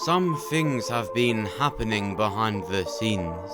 Some things have been happening behind the scenes.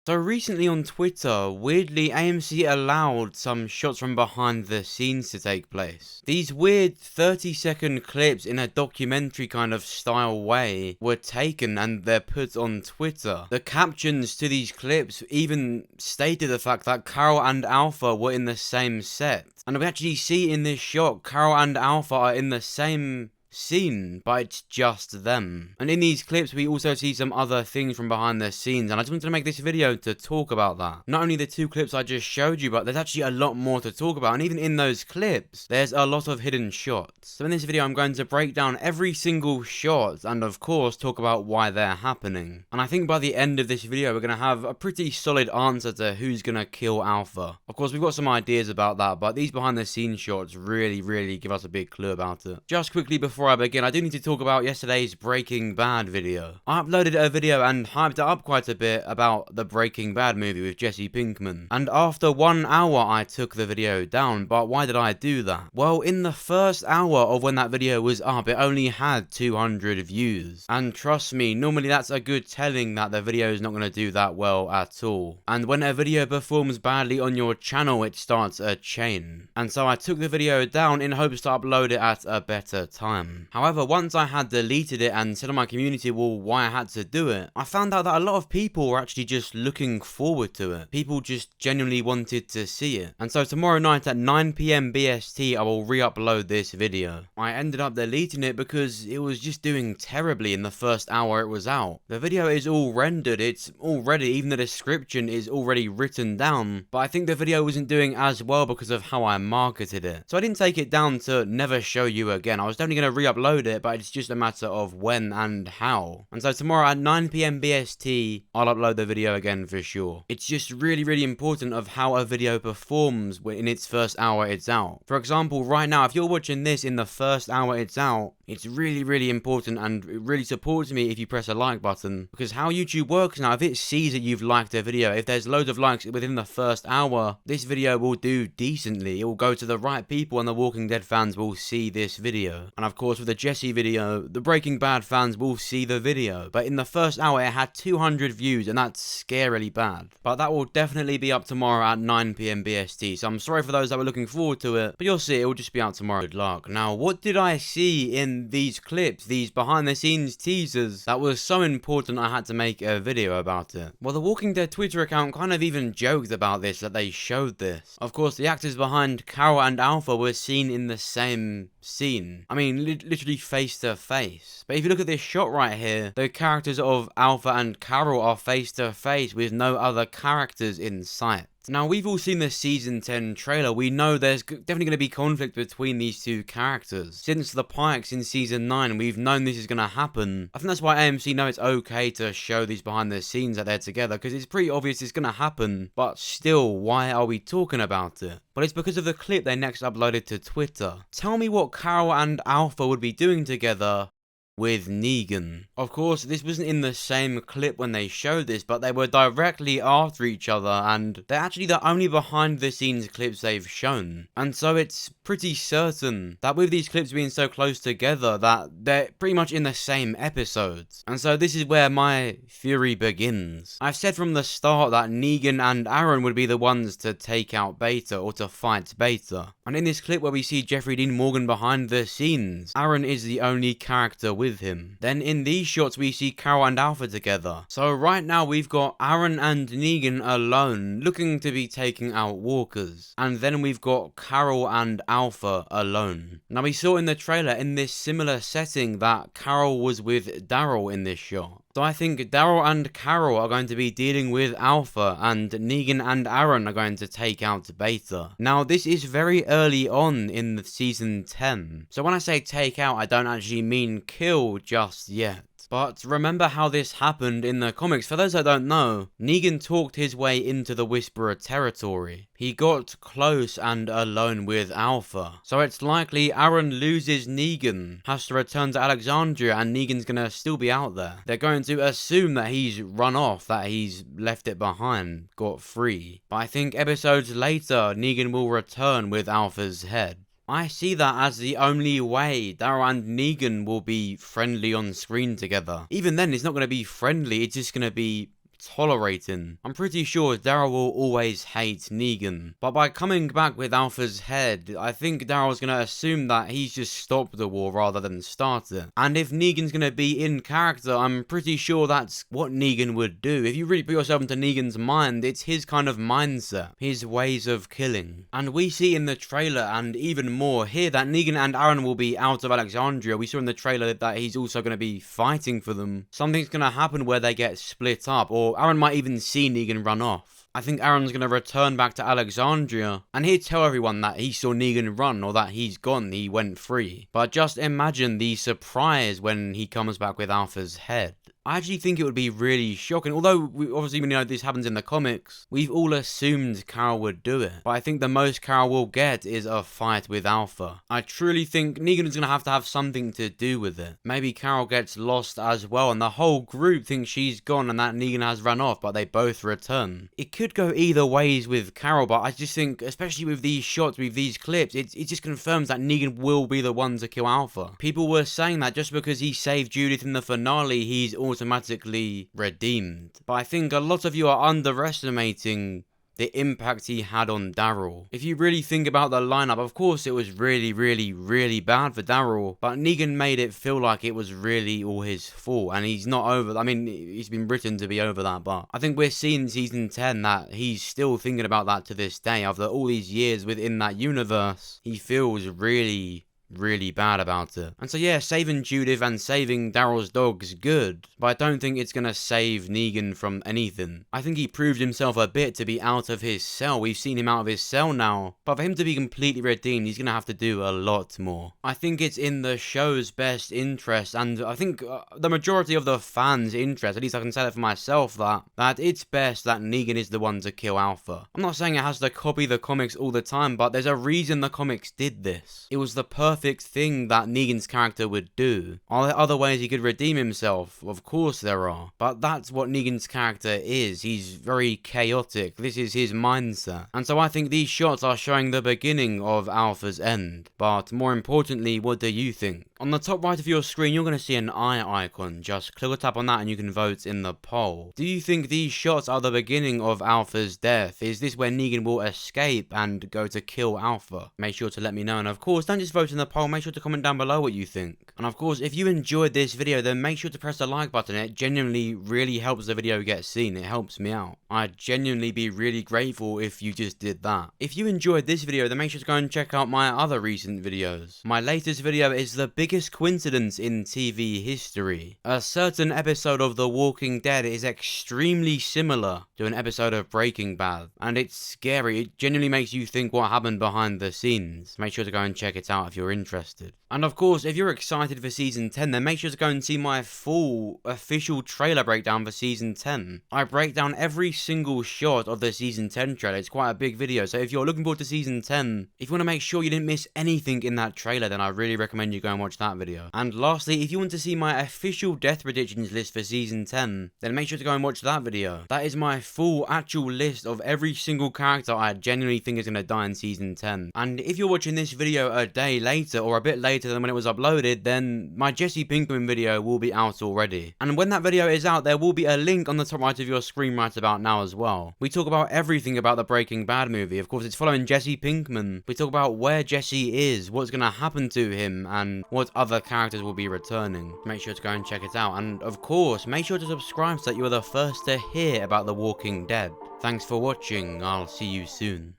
So recently on Twitter, weirdly AMC allowed some shots from behind the scenes to take place. These weird 30-second clips in a documentary kind of style way were taken and they're put on Twitter. The captions to these clips even stated the fact that Carol and Alpha were in the same set. And we actually see in this shot, Carol and Alpha are in the same scene, but it's just them. And in these clips we also see some other things from behind the scenes, and I just wanted to make this video to talk about that. Not only the two clips I just showed you, but there's actually a lot more to talk about, and even in those clips there's a lot of hidden shots. So in this video I'm going to break down every single shot and of course talk about why they're happening. And I think by the end of this video we're going to have a pretty solid answer to who's going to kill Alpha. Of course we've got some ideas about that, but these behind the scenes shots really give us a big clue about it. Just quickly before I begin, I do need to talk about yesterday's Breaking Bad video. I uploaded a video and hyped it up quite a bit about the Breaking Bad movie with Jesse Pinkman. And after 1 hour I took the video down, but why did I do that? Well, in the first hour of when that video was up, it only had 200 views. And trust me, normally that's a good telling that the video is not going to do that well at all. And when a video performs badly on your channel, it starts a chain. And so I took the video down in hopes to upload it at a better time. However, once I had deleted it and said on my community wall why I had to do it, I found out that a lot of people were actually just looking forward to it. People just genuinely wanted to see it. And so tomorrow night at 9 PM BST, I will re-upload this video. I ended up deleting it because it was just doing terribly in the first hour it was out. The video is all rendered, it's all ready, even the description is already written down, but I think the video wasn't doing as well because of how I marketed it. So I didn't take it down to never show you again. I was definitely going to re-upload it, but it's just a matter of when and how. And so tomorrow at 9 PM BST, I'll upload the video again for sure. It's just really important of how a video performs in its first hour it's out. For example, right now, if you're watching this in the first hour it's out, it's really important, and it really supports me if you press a like button, because how YouTube works now, if it sees that you've liked a video, if there's loads of likes within the first hour, this video will do decently. It will go to the right people and the Walking Dead fans will see this video. And of course with the Jesse video, the Breaking Bad fans will see the video. But in the first hour it had 200 views, and that's scarily bad. But that will definitely be up tomorrow at 9 PM BST, so I'm sorry for those that were looking forward to it, but you'll see it will just be out tomorrow. Good luck. Now, what did I see in these clips, these behind the scenes teasers, that was so important I had to make a video about it? Well, the Walking Dead Twitter account kind of even joked about this, that they showed this. Of course, the actors behind Carol and Alpha were seen in the same scene. I mean, literally face to face. But if you look at this shot right here, the characters of Alpha and Carol are face to face with no other characters in sight. Now, we've all seen the Season 10 trailer. We know there's definitely going to be conflict between these two characters. Since the Pikes in Season 9, we've known this is going to happen. I think that's why AMC know it's okay to show these behind the scenes that they're together, because it's pretty obvious it's going to happen. But still, why are we talking about it? Well, it's because of the clip they next uploaded to Twitter. Tell me what Carol and Alpha would be doing together with Negan. Of course, this wasn't in the same clip when they showed this, but they were directly after each other, and they're actually the only behind the scenes clips they've shown. And so it's pretty certain that with these clips being so close together that they're pretty much in the same episodes. And so this is where my theory begins. I've said from the start that Negan and Aaron would be the ones to take out Beta, or to fight Beta. And in this clip where we see Jeffrey Dean Morgan behind the scenes, Aaron is the only character with him. Then in these shots we see Carol and Alpha together. So right now we've got Aaron and Negan alone, looking to be taking out walkers. And then we've got Carol and Alpha alone. Now we saw in the trailer in this similar setting that Carol was with Daryl in this shot. So I think Daryl and Carol are going to be dealing with Alpha, and Negan and Aaron are going to take out Beta. Now, this is very early on in the season 10. So when I say take out, I don't actually mean kill just yet. But remember how this happened in the comics. For those that don't know, Negan talked his way into the Whisperer territory. He got close and alone with Alpha. So it's likely Aaron loses Negan, has to return to Alexandria, and Negan's gonna still be out there. They're going to assume that he's run off, that he's left it behind, got free. But I think episodes later, Negan will return with Alpha's head. I see that as the only way Daryl and Negan will be friendly on screen together. Even then, it's not going to be friendly, it's just going to be tolerating. I'm pretty sure Daryl will always hate Negan, but by coming back with Alpha's head, I think Daryl's gonna assume that he's just stopped the war rather than start it. And if Negan's gonna be in character, I'm pretty sure that's what Negan would do. If you really put yourself into Negan's mind, it's his kind of mindset, his ways of killing. And we see in the trailer, and even more here, that Negan and Aaron will be out of Alexandria. We saw in the trailer that he's also gonna be fighting for them. Something's gonna happen where they get split up, or Aaron might even see Negan run off. I think Aaron's going to return back to Alexandria, and he'd tell everyone that he saw Negan run, or that he's gone, he went free. But just imagine the surprise when he comes back with Alpha's head. I actually think it would be really shocking. Although, obviously, we know this happens in the comics, we've all assumed Carol would do it. But I think the most Carol will get is a fight with Alpha. I truly think Negan is going to have something to do with it. Maybe Carol gets lost as well, and the whole group thinks she's gone and that Negan has run off, but they both return. It could go either ways with Carol, but I just think, especially with these shots, with these clips, it just confirms that Negan will be the one to kill Alpha. People were saying that just because he saved Judith in the finale, he's automatically redeemed. But I think a lot of you are underestimating the impact he had on Daryl. If you really think about the lineup, of course it was really bad for Daryl, but Negan made it feel like it was really all his fault, and he's not over. I mean, he's been written to be over that, but I think we're seeing season 10 that he's still thinking about that to this day. After all these years within that universe, he feels really bad about it. And so yeah, saving Judith and saving Daryl's dog's good, but I don't think it's gonna save Negan from anything. I think he proved himself a bit to be out of his cell. We've seen him out of his cell now, but for him to be completely redeemed, he's gonna have to do a lot more. I think it's in the show's best interest, and I think the majority of the fans' interest, at least I can say that for myself, that it's best that Negan is the one to kill Alpha. I'm not saying it has to copy the comics all the time, but there's a reason the comics did this. It was the perfect thing that Negan's character would do. Are there other ways he could redeem himself? Of course there are. But that's what Negan's character is. He's very chaotic. This is his mindset. And so I think these shots are showing the beginning of Alpha's end. But more importantly, what do you think? On the top right of your screen, you're going to see an eye icon. Just click or tap on that and you can vote in the poll. Do you think these shots are the beginning of Alpha's death? Is this where Negan will escape and go to kill Alpha? Make sure to let me know. And of course, don't just vote in the poll, make sure to comment down below what you think. And of course, if you enjoyed this video, then make sure to press the like button. It genuinely really helps the video get seen. It helps me out. I'd genuinely be really grateful if you just did that. If you enjoyed this video, then make sure to go and check out my other recent videos. My latest video is the biggest coincidence in TV history. A certain episode of The Walking Dead is extremely similar to an episode of Breaking Bad, and it's scary. It genuinely makes you think what happened behind the scenes. Make sure to go and check it out if you're interested. And of course, if you're excited for season 10, then make sure to go and see my full official trailer breakdown for season 10. I break down every single shot of the season 10 trailer. It's quite a big video, so if you're looking forward to season 10, if you want to make sure you didn't miss anything in that trailer, then I really recommend you go and watch that video. And lastly, if you want to see my official death predictions list for season 10, then make sure to go and watch that video. That is my full actual list of every single character I genuinely think is going to die in season 10. And if you're watching this video a day later or a bit later than when it was uploaded, then my Jesse Pinkman video will be out already. And when that video is out, there will be a link on the top right of your screen right about now as well. We talk about everything about the Breaking Bad movie. Of course, it's following Jesse Pinkman. We talk about where Jesse is, what's going to happen to him, and what other characters will be returning. Make sure to go and check it out. And of course, make sure to subscribe so that you are the first to hear about The Walking Dead. Thanks for watching. I'll see you soon.